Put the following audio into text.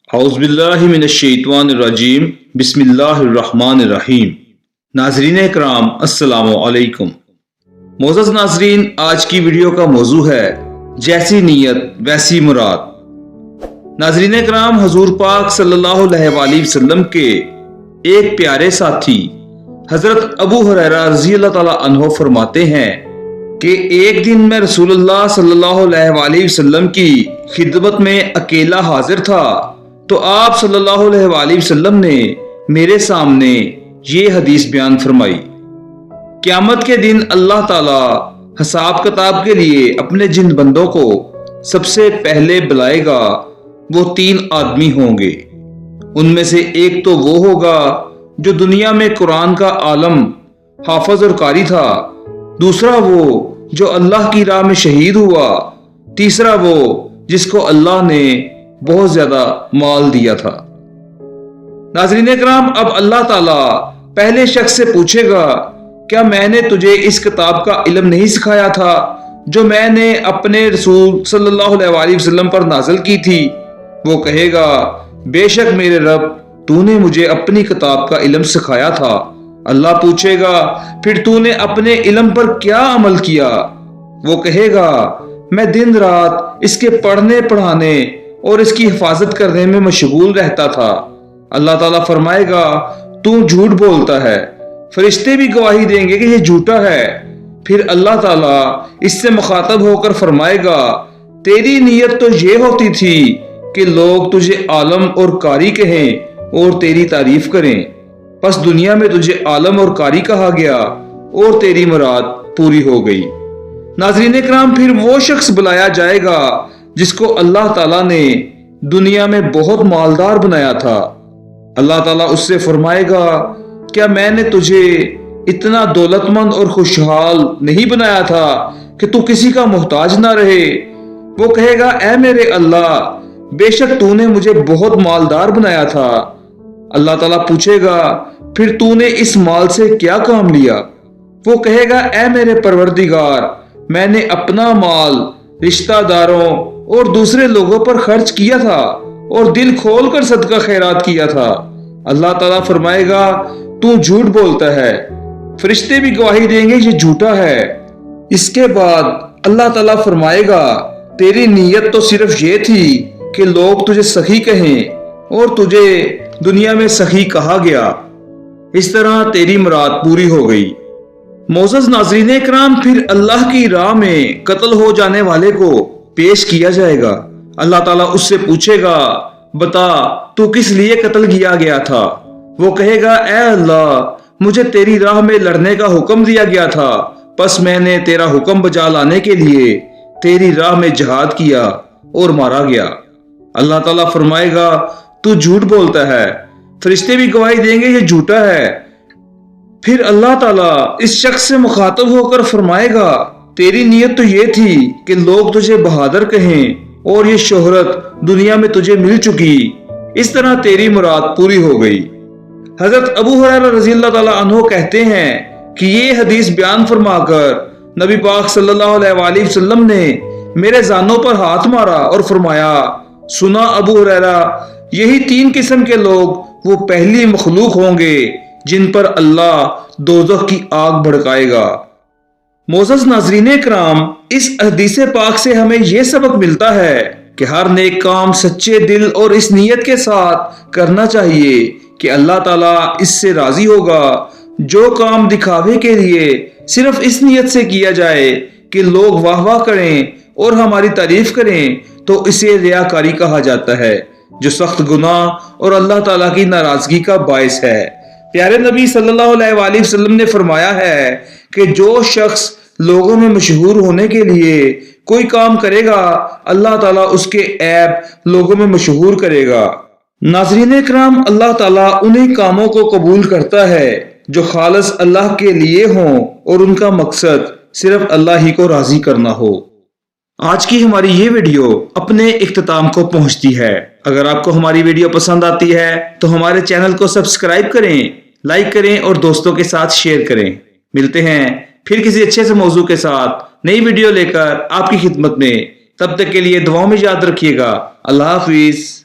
औज़ुबिल्लाहिमिनश्शैतानिर्रजीम बिस्मिल्लाहिर्रहमानिर्रहीम। नाज़रीन इकराम अस्सलामु अलैकुम। मोअज़्ज़ज़ नाज़रीन, आज की वीडियो का मौजू है जैसी नीयत वैसी मुराद। नाज़रीन इकराम, हुज़ूर पाक सल्लल्लाहु अलैहि वसल्लम के एक प्यारे साथी हज़रत अबू हुरैरा रज़ियल्लाहु ताला अन्हु फरमाते हैं कि एक दिन मैं रसूलुल्लाह सल्लल्लाहु अलैहि वसल्लम की खिदमत में अकेला हाजिर था तो आप सल्लल्लाहु अलैहि वसल्लम ने मेरे सामने ये हदीस बयान फरमाई। क़यामत के दिन अल्लाह ताला हिसाब किताब के लिए अपने जिन बंदों को सबसे पहले बुलाएगा वो 3 आदमी होंगे। उनमें से एक तो वो होगा जो दुनिया में कुरान का आलम हाफिज और कारी था, दूसरा वो जो अल्लाह की राह में शहीद हुआ, तीसरा वो जिसको अल्लाह ने बहुत ज्यादा माल दिया था। नाज़रीन इकराम, अब अल्लाह ताला पहले शख्स से पूछेगा, क्या मैंने तुझे इस किताब का इल्म नहीं सिखाया था जो मैंने अपने रसूल सल्लल्लाहु अलैहि वसल्लम पर नाज़िल की थी? वो कहेगा, बेशक मेरे रब, तूने मुझे अपनी किताब का इल्म सिखाया था। अल्लाह पूछेगा, फिर तूने अपने इल्म पर क्या अमल किया? वो कहेगा, मैं दिन रात इसके पढ़ने पढ़ाने और इसकी हिफाजत करने में मशगूल रहता था। अल्लाह ताला फरमाएगा, तू झूठ बोलता है, फरिश्ते भी गवाही देंगे कि ये झूठा है। फिर अल्लाह ताला इससे मुखातब होकर फरमाएगा, तेरी नीयत तो ये होती थी कि लोग तुझे आलम और कारी कहें और तेरी तारीफ करें, बस दुनिया में तुझे आलम और कारी कहा गया और तेरी मुराद पूरी हो गई। नाज़रीन इकराम, फिर वो शख्स बुलाया जाएगा जिसको अल्लाह ताला ने दुनिया में बहुत मालदार बनाया था। अल्लाह ताला उससे फरमाएगा, क्या मैंने तुझे इतना दौलतमंद और खुशहाल नहीं बनाया था कि तू किसी का मोहताज ना रहे? वो कहेगा, ऐ मेरे अल्लाह, बेशक तूने मुझे बहुत मालदार बनाया था। अल्लाह ताला पूछेगा, फिर तूने इस माल से क्या काम लिया? वो कहेगा, ऐ मेरे परवरदिगार, मैंने अपना माल रिश्तेदारों और दूसरे लोगों पर खर्च किया था और दिल खोल कर सदका खैरात किया था। अल्लाह ताला फरमाएगा, तू झूठ बोलता है, फरिश्ते भी गवाही देंगे ये झूठा है। इसके बाद अल्लाह ताला फरमाएगा, तेरी नीयत तो सिर्फ ये थी कि लोग तुझे सखी कहें और तुझे दुनिया में सखी कहा गया, इस तरह तेरी मुराद पूरी हो गई। मोअज़्ज़ज़ नाज़रीन इकराम, फिर अल्लाह की राह में कत्ल हो जाने वाले को पेश किया जाएगा। अल्लाह ताला उससे पूछेगा, बता तू किस लिए कत्ल किया गया था? वो कहेगा, ऐ अल्लाह, मुझे तेरी राह में लड़ने का हुक्म दिया गया था, बस मैंने तेरा हुक्म बजा लाने के लिए तेरी राह में जिहाद किया और मारा गया। अल्लाह ताला फरमाएगा, तू झूठ बोलता है, फरिश्ते भी गवाही देंगे ये झूठा है। फिर अल्लाह ताला इस शख्स से मुखातब होकर फरमाएगा, तेरी नीयत तो ये थी कि लोग तुझे बहादुर कहें और ये शोहरत दुनिया में तुझे मिल चुकी, इस तरह तेरी मुराद पूरी हो गई। हजरत अबू हुरैरा रज़ियल्लाहु ताला अन्हु कहते हैं कि ये हदीस बयान फरमाकर नबी पाक सल्लल्लाहु अलैहि वसल्लम ने मेरे जानों पर हाथ मारा और फरमाया, सुना अबू हुरैरा, यही 3 किस्म के लोग वो पहली मखलूक होंगे जिन पर अल्लाह दोज़ख की आग भड़काएगा। मोअज़्ज़ज़ नाज़रीन इकराम, इस हदीस पाक से हमें यह सबक मिलता है कि हर नेक काम सच्चे दिल और इस नीयत के साथ करना चाहिए कि अल्लाह ताला इससे राजी होगा। जो काम दिखावे के लिए सिर्फ इस नीयत से किया जाए कि लोग वाह वाह करें और हमारी तारीफ करें तो इसे रियाकारी कहा जाता है, जो सख्त गुनाह और अल्लाह ताला की नाराजगी का बायस है। प्यारे नबी सल्लल्लाहु अलैहि वसल्लम ने फरमाया है कि जो शख्स लोगों में मशहूर होने के लिए कोई काम करेगा, अल्लाह ताला उसके ऐब लोगों में मशहूर करेगा। नाज़रीन इकराम, अल्लाह ताला उन्हीं कामों को कबूल करता है जो खालिस अल्लाह के लिए हों और उनका मकसद सिर्फ अल्लाह ही को राजी करना हो। आज की हमारी ये वीडियो अपने इख्तिताम को पहुंचती है। अगर आपको हमारी वीडियो पसंद आती है तो हमारे चैनल को सब्सक्राइब करें, लाइक करें और दोस्तों के साथ शेयर करें। मिलते हैं फिर किसी अच्छे से मौजू के साथ नई वीडियो लेकर आपकी खिदमत में। तब तक के लिए दुआओं में याद रखिएगा। अल्लाह हाफिज।